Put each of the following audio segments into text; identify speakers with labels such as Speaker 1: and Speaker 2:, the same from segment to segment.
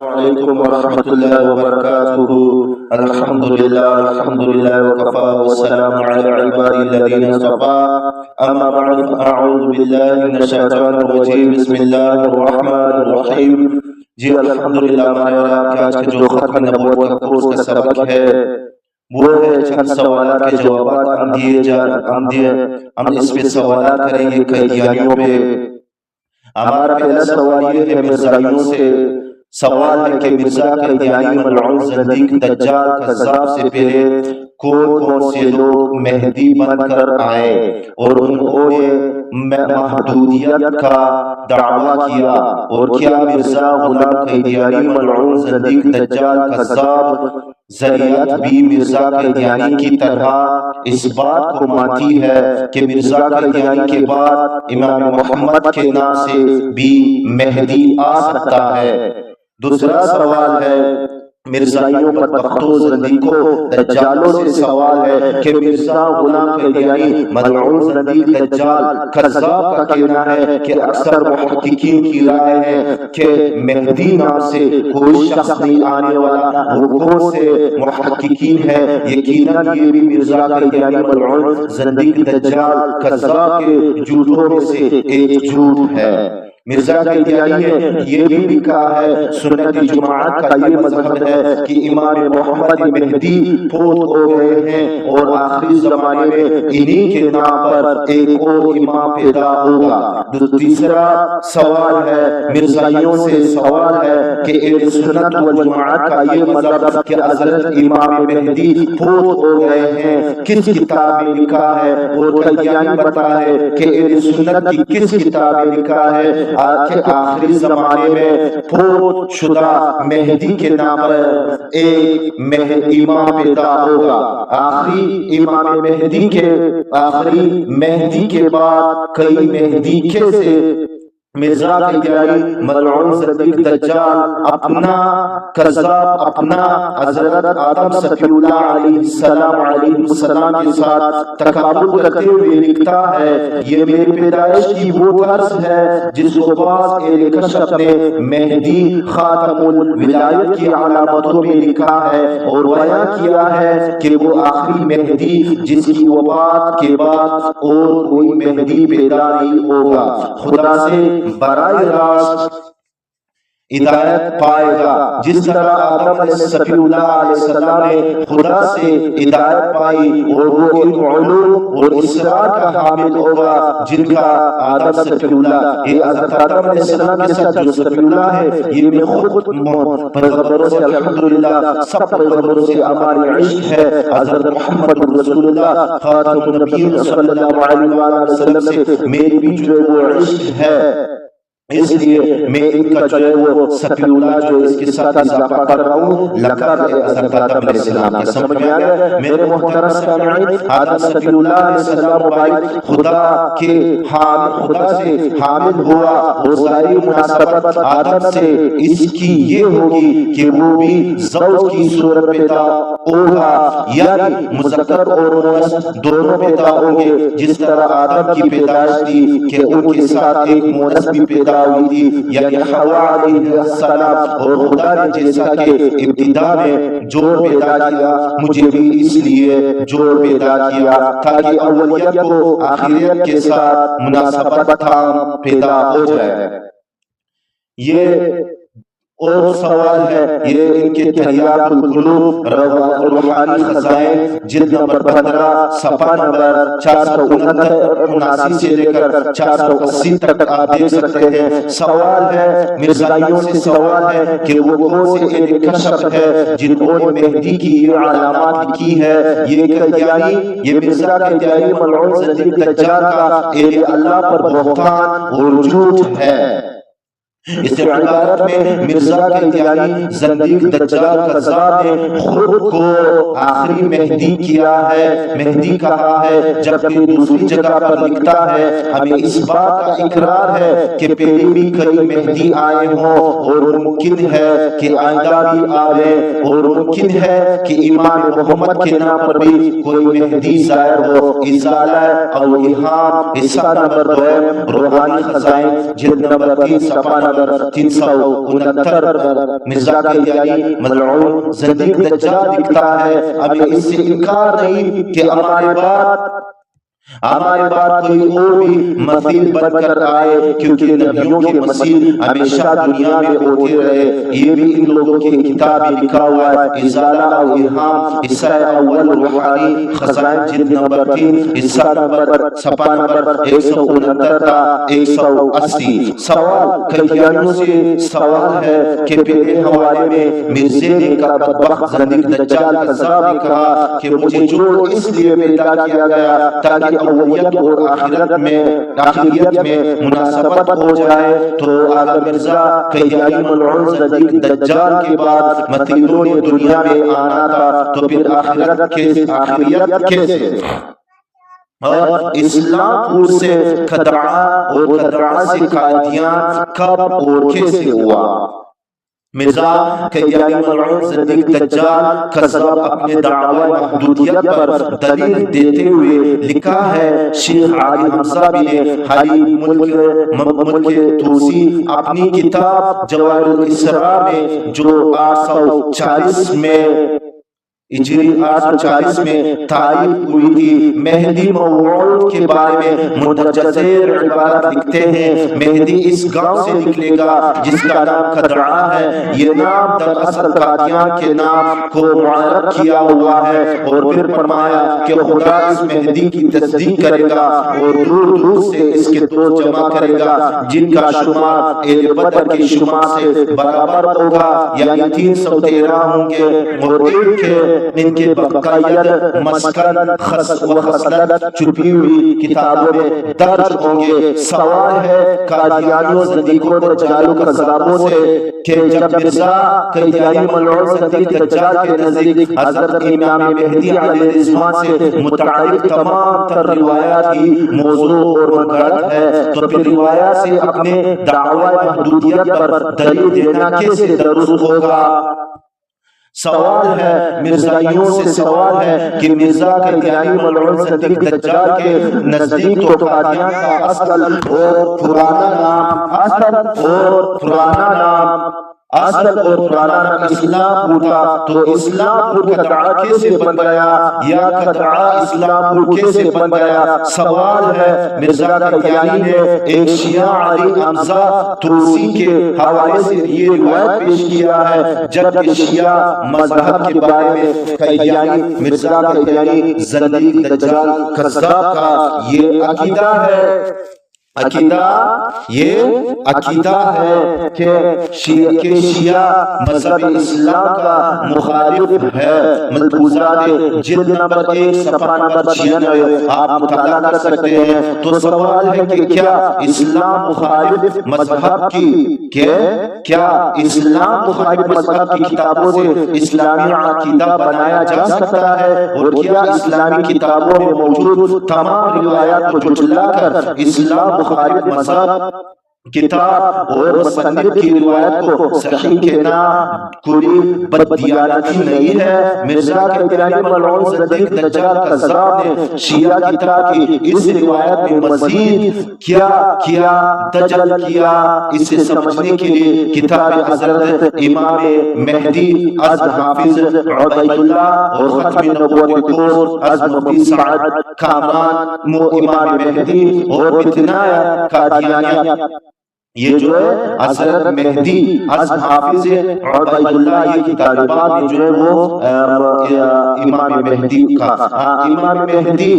Speaker 1: وعلیکم ورحمۃ اللہ وبرکاتہ۔ الحمد للہ وکفا والسلام علی عبادہ الذین اصطفى، اما بعد اعوذ باللہ من الشیطان الرجیم، بسم اللہ الرحمن الرحیم۔ جی الحمدللہ، ہمارے اور آپ کے آج کے جو ختم نبوت کا کورس کا سبق ہے وہ ہے چند سوالات کے جوابات ہم اس پہ سوالات کریں گے قیدیانیوں پہ۔ ہمارا پہلا سوال یہ ہے مرزائیوں سے، سوال ہے کہ مرزا قیدیانی ملعون زندیق دجال کذاب سے پہلے کون سے لوگ مہدی بن کر آئے اور انہوں نے محدودیت کا دعویٰ کیا، اور کیا مرزا غلام قیدیانی ملعون زندیق دجال کذاب ذریعت بھی مرزا قیدیانی کی طرح اس بات کو مانتی ہے کہ مرزا قیدیانی کے بعد امام محمد کے نام سے بھی مہدی آ سکتا ہے؟ دوسرا سوال ہے مرزائیوں بدبختوں زندیقوں دجالوں سے سوال ہے کہ مرزا غلام قیدیانی ملعون زندیق دجال کذاب کا کہنا ہے کہ اکثر محققین کی رائے ہے کہ مہدی نام سے کوئی شخص نہیں آنے والا۔ وہ کون سے محققین ہے؟ یقیناً یہ بھی مرزا قیدیانی ملعون زندیق دجال کذاب کے جھوٹوں میں سے ایک جھوٹ ہے۔ مرزا قیدیانی نے یہ بھی لکھا ہے، سنت جماعت کا یہ مذہب ہے کہ امام محمد مہدی فوت ہو گئے ہیں اور آخری زمانے میں انہی کے نام پر ایک اور امام پیدا ہوگا۔ تیسرا سوال ہے مرزائیوں سے سوال ہے کہ اہل سنت والجماعت کا یہ مذہب کہ حضرت امام مہدی فوت ہو گئے ہیں کس کتاب میں لکھا ہے؟ اور قیدیانی بتا ہے کہ اہل سنت کی کس کتاب میں لکھا ہے کہ آخری زمانے میں فوت شدہ مہدی کے نام پر ایک امام پیدا ہوگا۔ آخری مہدی کے بعد کئی مہدی کیسے؟ مرزا قیدیانی ملعون زندیق دجال اپنا کذاب اپنا حضرت آدم صفی اللہ علیہ السلام کے ساتھ تقابل کرتے ہوئے لکھتا ہے، یہ میری پیدائش کی وہ طرز ہے جس کو بعض اہل کشف نے مہدی خاتم الولایت کی علامتوں میں لکھا ہے اور بیان کیا ہے کہ وہ آخری مہدی جس کی وفات کے بعد اور کوئی مہدی پیدا نہیں ہوگا، خدا سے براہ راست ہدایت پائے گا۔ جس طرح آدم صفی اللہ علیہ السلام نے خدا سے ہدایت پائی اور وہ ان علوم اور اسرار کا حامل ہوگا جن کا آدم صفی اللہ، یہ حضرت آدم علیہ السلام کے ساتھ جو صفی اللہ ہے، یہ میں خود پیغمبروں سے الحمدللہ سب پیغمبروں سے ہماری عشق ہے۔ حضرت محمد رسول اللہ خاتم النبیین صلی اللہ علیہ وسلم سے میری بھی جو ہے وہ عشق ہے، اس لیے میں ان کا جو ہے وہ صفی اللہ جو اس کے ساتھ اضافہ کر رہا ہوں لقب ہے حضرت آدم علیہ السلام کے۔ سمجھ میں آیا میرے محترم سامعین؟ آدم صفی اللہ علیہ السلام مبارک خدا سے حامل ہوا اور ظاہری مناسبت آدم سے اس کی یہ ہوگی کہ وہ بھی زوج کی صورت پیدا ہوگا، یعنی مذکر اور مؤنث دونوں پیدا ہوں گے۔ جس طرح آدم کی پیدائش تھی کہ ان کے ساتھ ایک مؤنث بھی پیدا ہوئی تھی، یعنی حوا علیہ السلام، اور خدا نے جیسا کہ ابتدا میں جوڑ پیدا کیا، مجھے بھی اس لیے جوڑ پیدا کیا تاکہ اولیت کو آخریت کے ساتھ مناسبت تام پیدا ہو جائے۔ یہ اور سوال ہے، یہ ان کے تحیات القلوب روحانی خزائن جلد نمبر 15 صفحہ نمبر 479 سے لے کر 480 تک آپ دیکھ سکتے ہیں۔ سوال ہے مرزائیوں سے سوال ہے کہ وہ کون سے اہل کشف ہے جنہوں نے مہدی کی یہ علامات کی ہے؟ یہ مرزا قیدیانی ملعون زندیق دجال کا اہل اللہ پر بہتان اور جھوٹ ہے۔ اس عبارت میں مرزا قیدیانی زندیق دجال کذاب نے خود کو آخری مہدی کیا ہے، مہدی کہا ہے، جبکہ دوسری جگہ پر لکھتا ہے ہمیں اس بات کا اقرار ہے کہ پہلے بھی کئی مہدی آئے ہوں اور ممکن ہے کہ آئندہ بھی آئے، اور ممکن ہے کہ امام محمد کے نام پر بھی کوئی مہدی ظاہر ہو۔ ازالہ او الہام حصہ نمبر 2 روحانی خزائن جلد نمبر 3 صفحہ نمبر 369 مرزا قادیانی ملعون زندیق دجال لکھتا ہے ہمیں اس سے انکار نہیں کہ ہمارے بعد کوئی اور بھی مسیح بن کر آئے، کیونکہ نبیوں کے مسیح ہمیشہ دنیا میں ہوتے رہے۔ یہ بھی ان لوگوں کی کتاب میں لکھا ہوا ہے، ازالہ و ارہام، حصہ اول روحانی خزائن جلد نمبر 3 حصہ نمبر صفحہ نمبر 169 تا 180۔ سوال قادیانیوں سے سوال ہے کہ پہلے حوالے میں مرزے نے کا بدبخت زندیق دجال کذاب نے کہا کہ مجھے جوڑ اس لیے پیدا کیا گیا تاکہ اولیت اور آخرت میں مناسبت ہو جائے، تو اگر مرزا قادیانی ملعون زندیق دجال کے بعد مطیعوں نے دنیا میں آنا تھا تو پھر آخریت کیسے؟ اور اسلام پور سے خدرہ اور خدرہ سے قادیان کب اور کیسے ہوا؟ مرزا قادیانی ملعون زندیق دجال کذاب اپنے دعوی محدودیت پر دلیل دیتے ہوئے لکھا ہے، شیخ علی حمزہ بن حلی ملک توسی اپنی کتاب جواہر الاسرار میں جو 840 میں ہجری 840 میں تعریف ہوئی تھی، مہدی موعود کے بارے میں مندرجہ عبارت لکھتے ہیں، مہدی اس گاؤں سے نکلے گا جس کا نام خدرہ ہے۔ یہ نام دراصل قادیان کے نام کو معرب کیا ہوا ہے، اور پھر فرمایا کہ خدا اس مہدی کی تصدیق کرے گا اور دور دور سے اس کے دوست جمع کرے گا جن کا شمار اہل بدر کے شمار سے برابر ہوگا، یعنی 313 ہوں گے، اور ایک کے ان کے بقایت مسکن و خصلت چھپی ہوئی کتابوں میں درج ہوں گے۔ سوال ہے قادیانیوں زندیقوں دجالوں کذابوں سے کہ جب مرزا قادیانی ملعون زندیق دجال کے نزدیک حضرت امام مہدی علیہ السلام سے متعلق تمام تر روایات ہی موضوع اور غلط ہے، تو پھر روایات سے اپنے دعوی محدودیت پر دلیل دینا کیسے درست ہوگا؟ سوال ہے مرزائیوں سے سوال ہے کہ مرزا قادیانی ملعون زندیق دجال کے نزدیک تو قادیان کا اصل اور پرانا نام اسلام پور تھا، تو اسلام پور خدرہ کیسے بن گیا، یا خدرہ اسلام پور کیسے بن گیا؟ سوال ہے مرزا قادیانی نے ایک شیعہ علی حمزہ توسی کے حوالے سے یہ روایت پیش کیا ہے، جبکہ شیعہ مذہب کے بارے میں قادیانی مرزا قادیانی زندیق دجال کذاب کا یہ عقیدہ ہے کہ شیعہ مذہب اسلام کا مخالف ہے۔ ملحوظات جلد نمبر 1 صفحہ نمبر 96 آپ مطالعہ کر سکتے ہیں۔ تو سوال ہے کہ کیا اسلام مخالف مذہب کی کتابوں سے اسلامی عقیدہ بنایا جا سکتا ہے، اور کیا اسلامی کتابوں میں موجود تمام روایات کو جھٹلا کر اسلام مخالف مذہب کتاب اور مصنف کی روایت کو صحیح کہنا کوئی بددیانتی نہیں ہے؟ مرزا قادیانی ملعون زندیق دجال کذاب نے شیعہ کتاب کی اس روایت میں مزید کیا دجل کیا؟ اسے سمجھنے کے لیے کتاب حضرت امام مہدی از حافظ عبید اللہ اور ختم نبوت کورس از مفتی سعد کامران امام مہدی اور فتنہ قادیانیہ، یہ جو ہے حضرت مہدی از حافظ عبید اللہ، یہ کتابات میں جو ہے وہ امام مہدی کا امام مہدی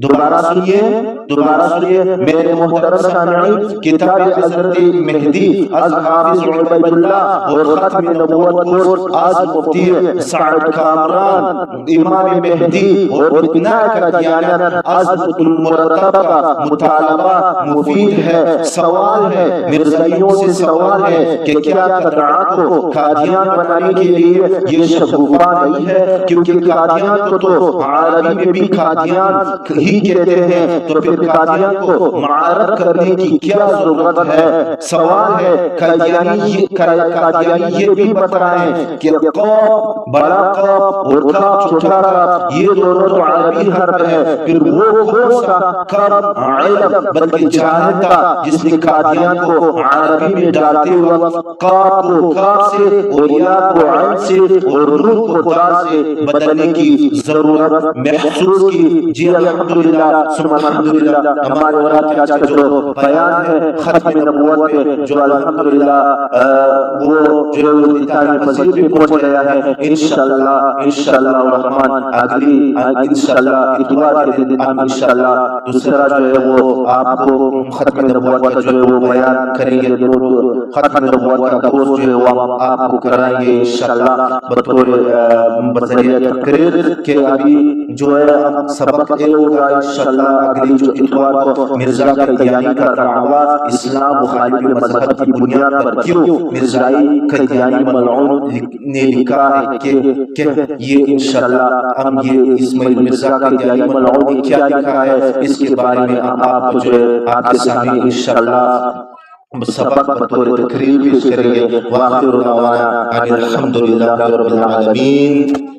Speaker 1: دوبارہ سنیے میرے محترم سامعین، کتاب حضرت مہدی از حافظ عبید اللہ اور ختم نبوت کورس از مفتی سعد کامران امام مہدی اور فتنہ قادیانیہ از مرتب کا مطالبہ مفید ہے۔ سوال ہے مرزائیوں سے سوال ہے کہ کیا خدرہ کو قادیان بنانے کے لیے یہ شگوفہ نہیں ہے؟ کیونکہ قادیان کو تو عربی میں بھی قادیان ہی کہتے ہیں، تو پھر قادیان کو معرب کرنے کی کیا ضرورت ہے؟ سوال ہے قادیانی یہ بھی بتائیں کہ قاف بڑا قاف اور کاف چھوٹا کاف یہ دونوں تو عربی حرف ہے، پھر وہ کون سا کاف علم بلکہ جاہل تھا جس نے قادیان کو عربی میں ڈالتے وقت قاف کو کاف سے اور یا کو عین سے اور نون کو تا سے بدلنے کی ضرورت محسوس کی. جی الحمدللہ ثم الحمدللہ. ہمارے علماء کا جو بیان ہے ختم نبوت پہ جو الحمدللہ وہ جو انتہائی مزید بھی پہنچ گیا ہے. انشاءاللہ الرحمن اگلی انشاءاللہ اتوار کے دن ہم انشاءاللہ دوسرا جو ہے وہ آپ کو ختم نبوت کا جو ہے وہ بیان کریں گے. ختم نبوت کا کورس جو ہے وہ آپ کو کرائیں گے انشاءاللہ بطور بذریعہ تقریر کہ ابھی جو ہے سبق یہ ہوگا انشاءاللہ اگلی جو اتوار کو مرزا قادیانی کا دعویٰ اسلام و خالق مذہب کی بنیاد پر کیوں مرزائی قادیانی ملعون نے لکھا ہے کہ یہ انشاءاللہ ہم یہ اسماعیل مرزا قادیانی ملعون نے کیا لکھا ہے اس کے بارے میں ہم آپ کو جو ہے آپ کے سامنے انشاءاللہ سبق بطور تقریر پیش کریں گے. وآخر دعوانا ان الحمدللہ رب العالمین.